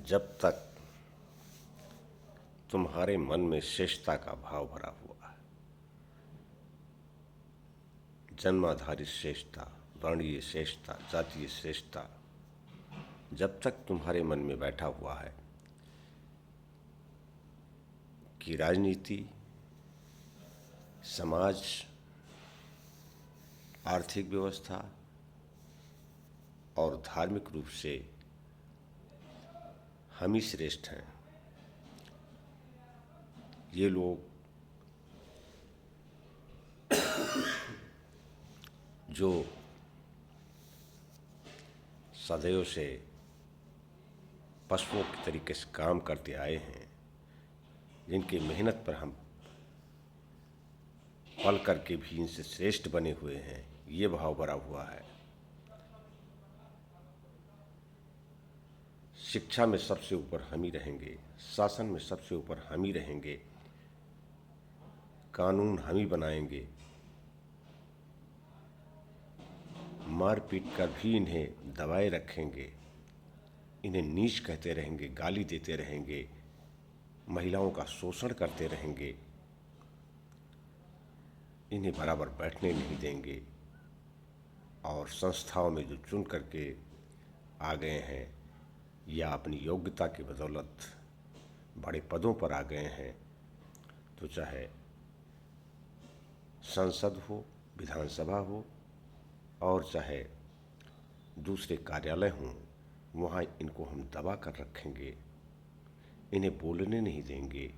जब तक तुम्हारे मन में श्रेष्ठता का भाव भरा हुआ है, जन्माधारित श्रेष्ठता, वर्णीय श्रेष्ठता, जातीय श्रेष्ठता जब तक तुम्हारे मन में बैठा हुआ है कि राजनीति, समाज, आर्थिक व्यवस्था और धार्मिक रूप से हम ही श्रेष्ठ हैं, ये लोग जो सदैव से पशुओं के तरीके से काम करते आए हैं, जिनकी मेहनत पर हम पल करके भी इनसे श्रेष्ठ बने हुए हैं, ये भाव भरा हुआ है। शिक्षा में सबसे ऊपर हम ही रहेंगे, शासन में सबसे ऊपर हम ही रहेंगे, कानून हम ही बनाएंगे, मार पीट कर भी इन्हें दबाए रखेंगे, इन्हें नीच कहते रहेंगे, गाली देते रहेंगे, महिलाओं का शोषण करते रहेंगे, इन्हें बराबर बैठने नहीं देंगे और संस्थाओं में जो चुन करके आ गए हैं या अपनी योग्यता की बदौलत बड़े पदों पर आ गए हैं, तो चाहे संसद हो, विधानसभा हो और चाहे दूसरे कार्यालय हों, वहाँ इनको हम दबा कर रखेंगे, इन्हें बोलने नहीं देंगे,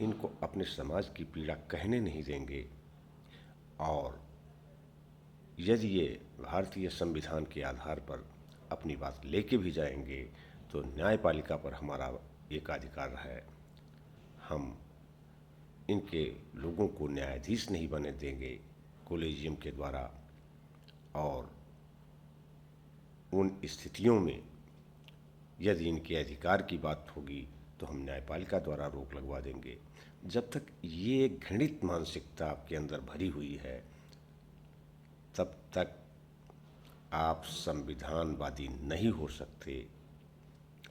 इनको अपने समाज की पीड़ा कहने नहीं देंगे। और यदि ये भारतीय संविधान के आधार पर अपनी बात लेके भी जाएंगे तो न्यायपालिका पर हमारा एक अधिकार है, हम इनके लोगों को न्यायाधीश नहीं बने देंगे कॉलेजियम के द्वारा। और उन स्थितियों में यदि इनके अधिकार की बात होगी तो हम न्यायपालिका द्वारा रोक लगवा देंगे। जब तक ये घृणित मानसिकता आपके अंदर भरी हुई है, तब तक आप संविधानवादी नहीं हो सकते,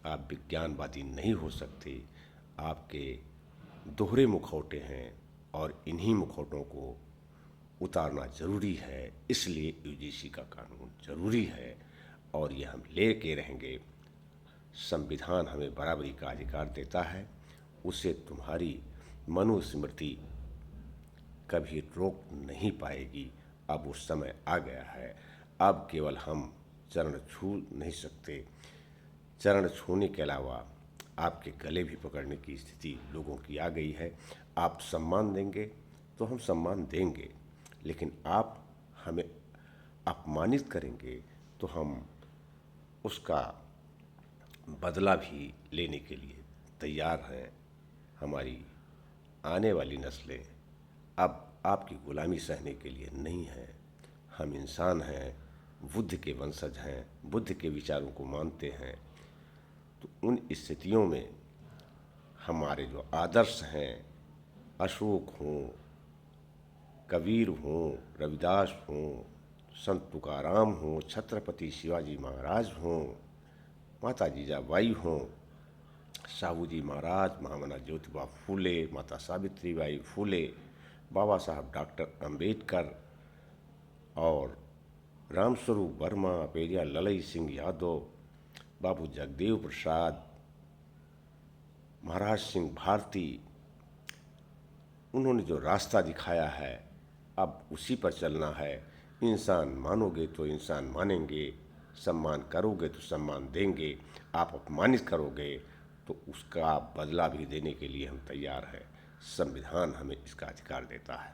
आप विज्ञानवादी नहीं हो सकते। आपके दोहरे मुखौटे हैं और इन्हीं मुखौटों को उतारना जरूरी है। इसलिए यूजीसी का कानून जरूरी है और ये हम लेके रहेंगे। संविधान हमें बराबरी का अधिकार देता है, उसे तुम्हारी मनुस्मृति कभी रोक नहीं पाएगी। अब वो समय आ गया है, अब केवल हम चरण छू नहीं सकते, चरण छूने के अलावा आपके गले भी पकड़ने की स्थिति लोगों की आ गई है। आप सम्मान देंगे तो हम सम्मान देंगे, लेकिन आप हमें अपमानित करेंगे तो हम उसका बदला भी लेने के लिए तैयार हैं। हमारी आने वाली नस्लें अब आपकी गुलामी सहने के लिए नहीं हैं। हम इंसान हैं, बुद्ध के वंशज हैं, बुद्ध के विचारों को मानते हैं। तो उन स्थितियों में हमारे जो आदर्श हैं, अशोक हों, कबीर हों, रविदास हों, संत तुकाराम हों, छत्रपति शिवाजी महाराज हों, माता जीजाबाई हों, साहू जी महाराज, महामना ज्योतिबा फूले, माता सावित्रीबाई फूले, बाबा साहब डॉक्टर अंबेडकर और रामस्वरूप वर्मा, पेरिया ललई सिंह यादव, बाबू जगदेव प्रसाद, महाराज सिंह भारती, उन्होंने जो रास्ता दिखाया है अब उसी पर चलना है। इंसान मानोगे तो इंसान मानेंगे, सम्मान करोगे तो सम्मान देंगे, आप अपमानित करोगे तो उसका बदला भी देने के लिए हम तैयार हैं। संविधान हमें इसका अधिकार देता है।